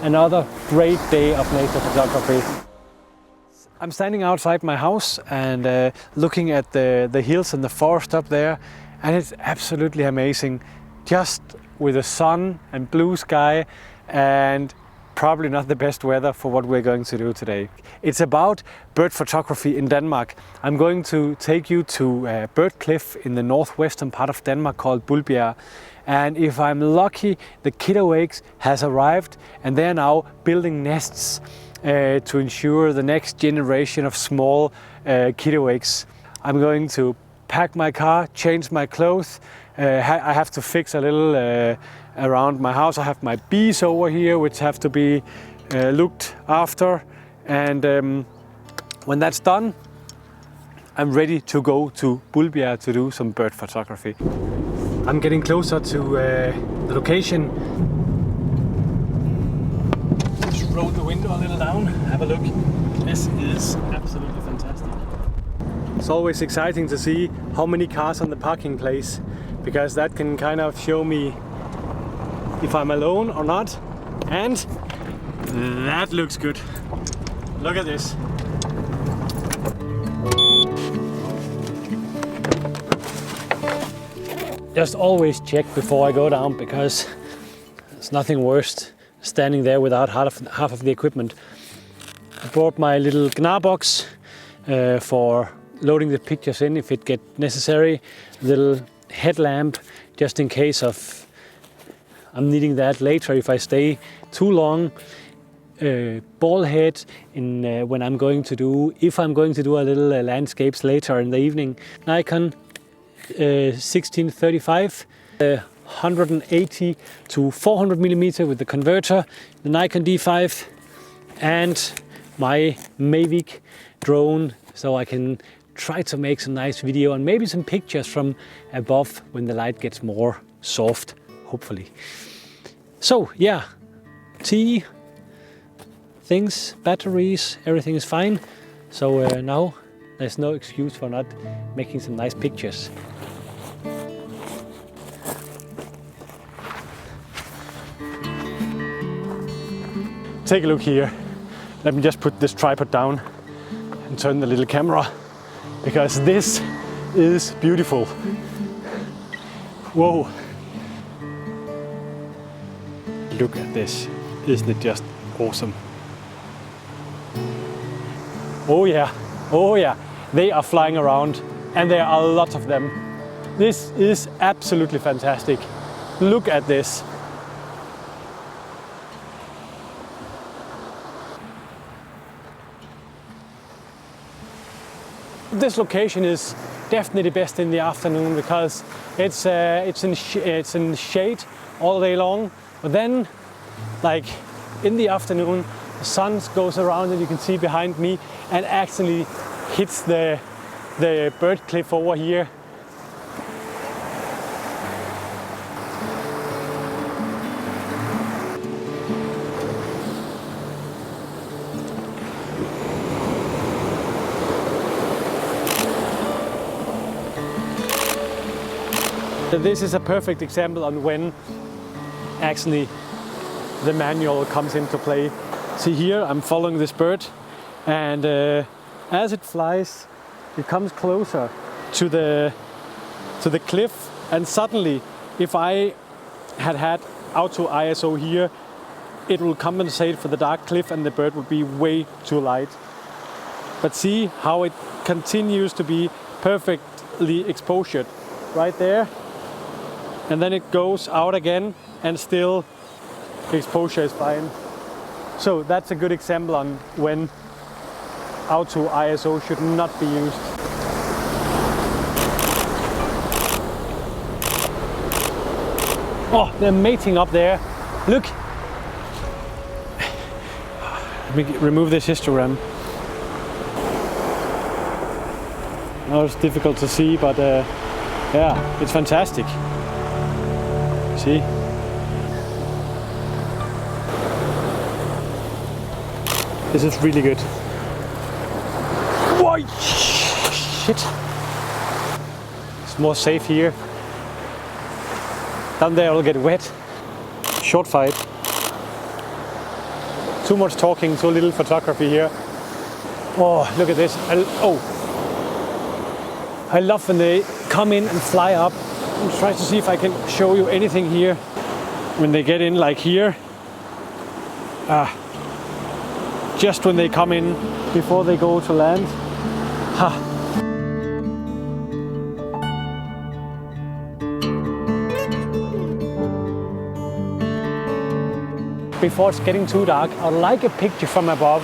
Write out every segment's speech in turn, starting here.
another great day of nature photography. I'm standing outside my house and looking at the hills and the forest up there, and it's absolutely amazing. Just with the sun and blue sky, and probably not the best weather for what we're going to do today. It's about bird photography in Denmark. I'm going to take you to a bird cliff in the northwestern part of Denmark called Bulbjerg. And if I'm lucky, the kittiwakes has arrived and they're now building nests to ensure the next generation of small kittiwakes. I'm going to pack my car, change my clothes. I have to fix a little around my house. I have my bees over here which have to be looked after, and when that's done, I'm ready to go to Bulbjerg to do some bird photography. I'm getting closer to the location. Just roll the window a little down, have a look. This is absolutely fantastic. It's always exciting to see how many cars on the parking place, because that can kind of show me if I'm alone or not. And that looks good. Look at this. Just always check before I go down, because there's nothing worse standing there without half of the equipment. I brought my little Gnar box for loading the pictures in if it gets necessary. Little headlamp just in case of I'm needing that later if I stay too long. Ball head when I'm going to do a little landscapes later in the evening. Nikon 1635, 180 to 400 millimeter with the converter, the Nikon D5, and my Mavic drone, so I can try to make some nice video and maybe some pictures from above when the light gets more soft, hopefully. So yeah, tea, things, batteries, everything is fine. So now there's no excuse for not making some nice pictures. Take a look here. Let me just put this tripod down and turn the little camera, because this is beautiful. Whoa. Look at this. Isn't it just awesome? Oh yeah, oh yeah. They are flying around, and there are a lot of them. This is absolutely fantastic. Look at this. This location is definitely best in the afternoon, because it's in shade all day long. But then, like in the afternoon, the sun goes around, and you can see behind me, and actually hits the bird cliff over here. This is a perfect example on when actually the manual comes into play. See here, I'm following this bird, and as it flies, it comes closer to the cliff, and suddenly, if I had auto ISO here, it will compensate for the dark cliff and the bird would be way too light. But see how it continues to be perfectly exposed right there. And then it goes out again, and still the exposure is fine. So that's a good example on when auto ISO should not be used. Oh, they're mating up there. Look. Let me remove this histogram. Now it's difficult to see, but yeah, it's fantastic. See? This is really good. Whoa! Shit! It's more safe here. Down there I'll get wet. Short fight. Too much talking, too little photography here. Oh, look at this. I love when they come in and fly up. I'm trying to see if I can show you anything here. When they get in like here. Just when they come in before they go to land. Before it's getting too dark, I'd like a picture from above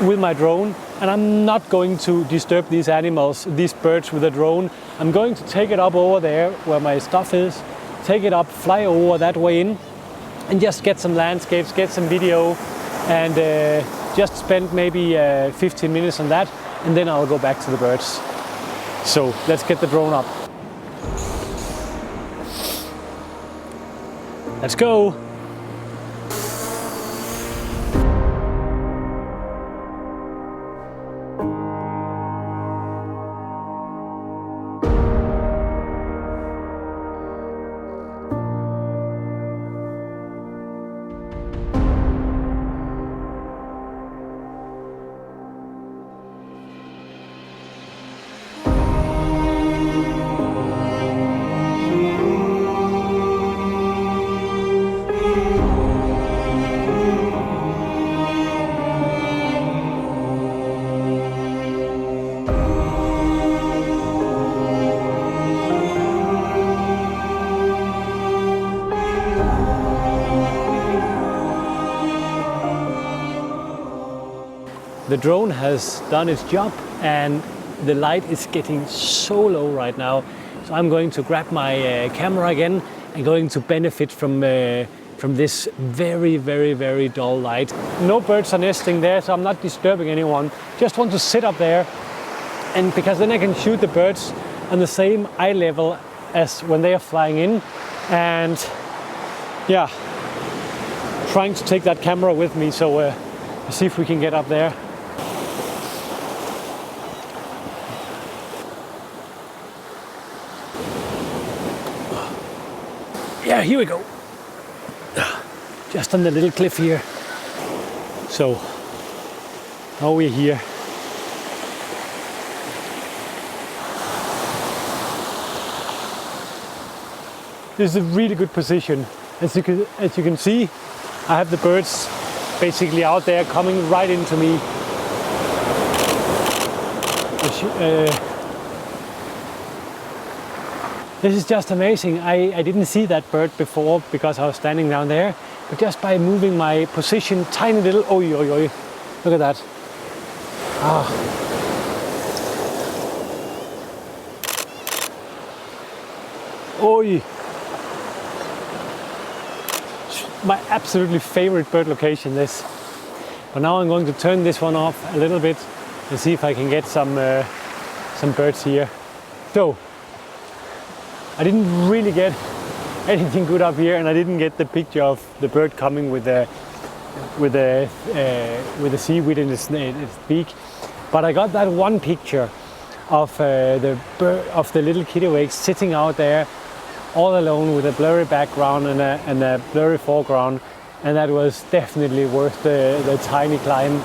with my drone, and I'm not going to disturb these animals, these birds with the drone. I'm going to take it up over there where my stuff is, take it up, fly over that way in, and just get some landscapes, get some video, and just spend maybe 15 minutes on that, and then I'll go back to the birds. So let's get the drone up. Let's go. The drone has done its job and the light is getting so low right now. So I'm going to grab my camera again and going to benefit from this very, very, very dull light. No birds are nesting there, so I'm not disturbing anyone. Just want to sit up there, and because then I can shoot the birds on the same eye level as when they are flying in. And yeah, trying to take that camera with me, so let's see if we can get up there. Yeah, here we go. Just on the little cliff here. So now we're here. This is a really good position. As you can see, I have the birds basically out there coming right into me. This is just amazing. I didn't see that bird before because I was standing down there, but just by moving my position, tiny little, look at that. My absolutely favorite bird location, this. But now I'm going to turn this one off a little bit and see if I can get some birds here. So, I didn't really get anything good up here, and I didn't get the picture of the bird coming with the seaweed in its beak. But I got that one picture of the little kittiwakes sitting out there all alone with a blurry background and a blurry foreground, and that was definitely worth the tiny climb.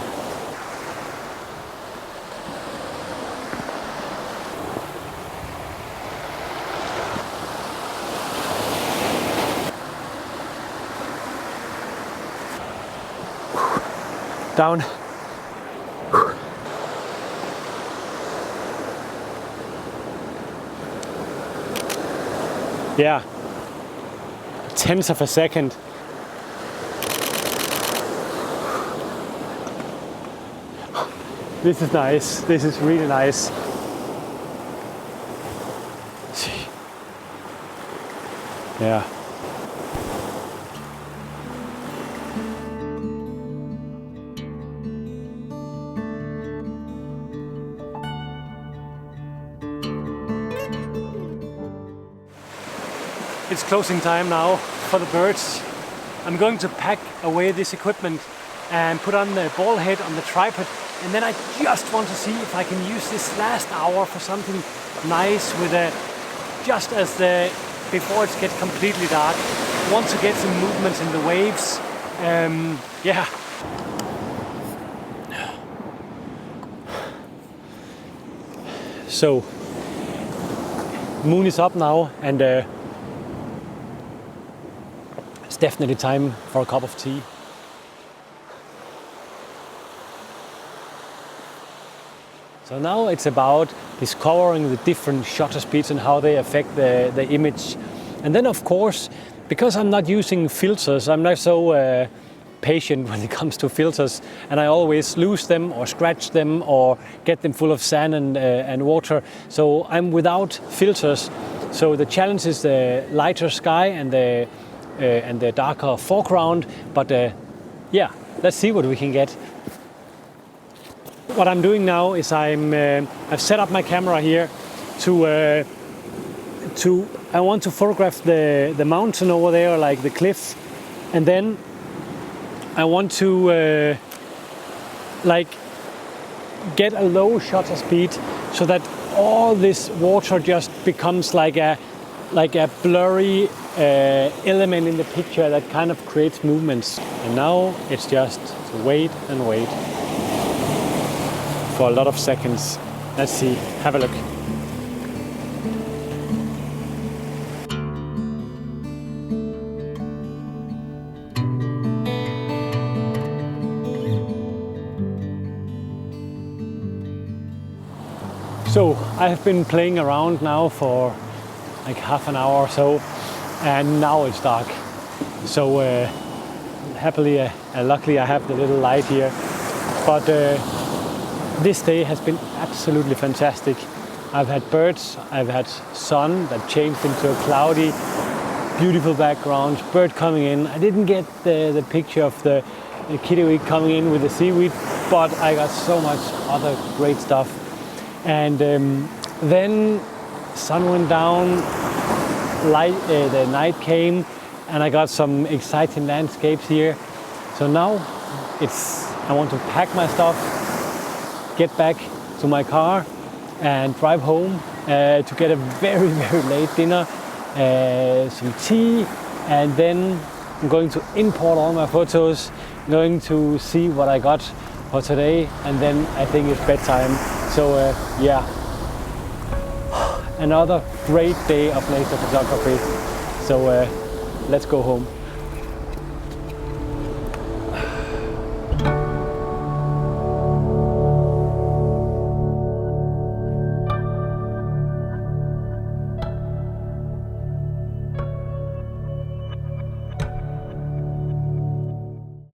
Down. Yeah, tenths of a second. This is nice. This is really nice. Yeah. It's closing time now for the birds. I'm going to pack away this equipment and put on the ball head on the tripod, and then I just want to see if I can use this last hour for something nice with just as before it gets completely dark. I want to get some movements in the waves. Yeah, So, moon is up now, and it's definitely time for a cup of tea. So now it's about discovering the different shutter speeds and how they affect the image. And then of course, because I'm not using filters, I'm not so patient when it comes to filters, and I always lose them or scratch them or get them full of sand and water. So I'm without filters. So the challenge is the lighter sky and the darker foreground. But yeah, let's see what we can get. What I'm doing now is I've set up my camera here I want to photograph the mountain over there, like the cliff, and then I want to like get a low shutter speed so that all this water just becomes like a blurry element in the picture that kind of creates movements. And now it's just to wait and wait for a lot of seconds. Let's see, have a look. So I have been playing around now for like half an hour or so, and now it's dark. So happily, luckily I have the little light here, but this day has been absolutely fantastic. I've had birds, I've had sun that changed into a cloudy, beautiful background, bird coming in. I didn't get the picture of the kittiwake coming in with the seaweed, but I got so much other great stuff. And then sun went down, the night came, and I got some exciting landscapes here. So now I want to pack my stuff, get back to my car and drive home to get a very, very late dinner, some tea, and then I'm going to import all my photos, going to see what I got for today, and then I think it's bedtime. So yeah, another great day of nature photography. So let's go home.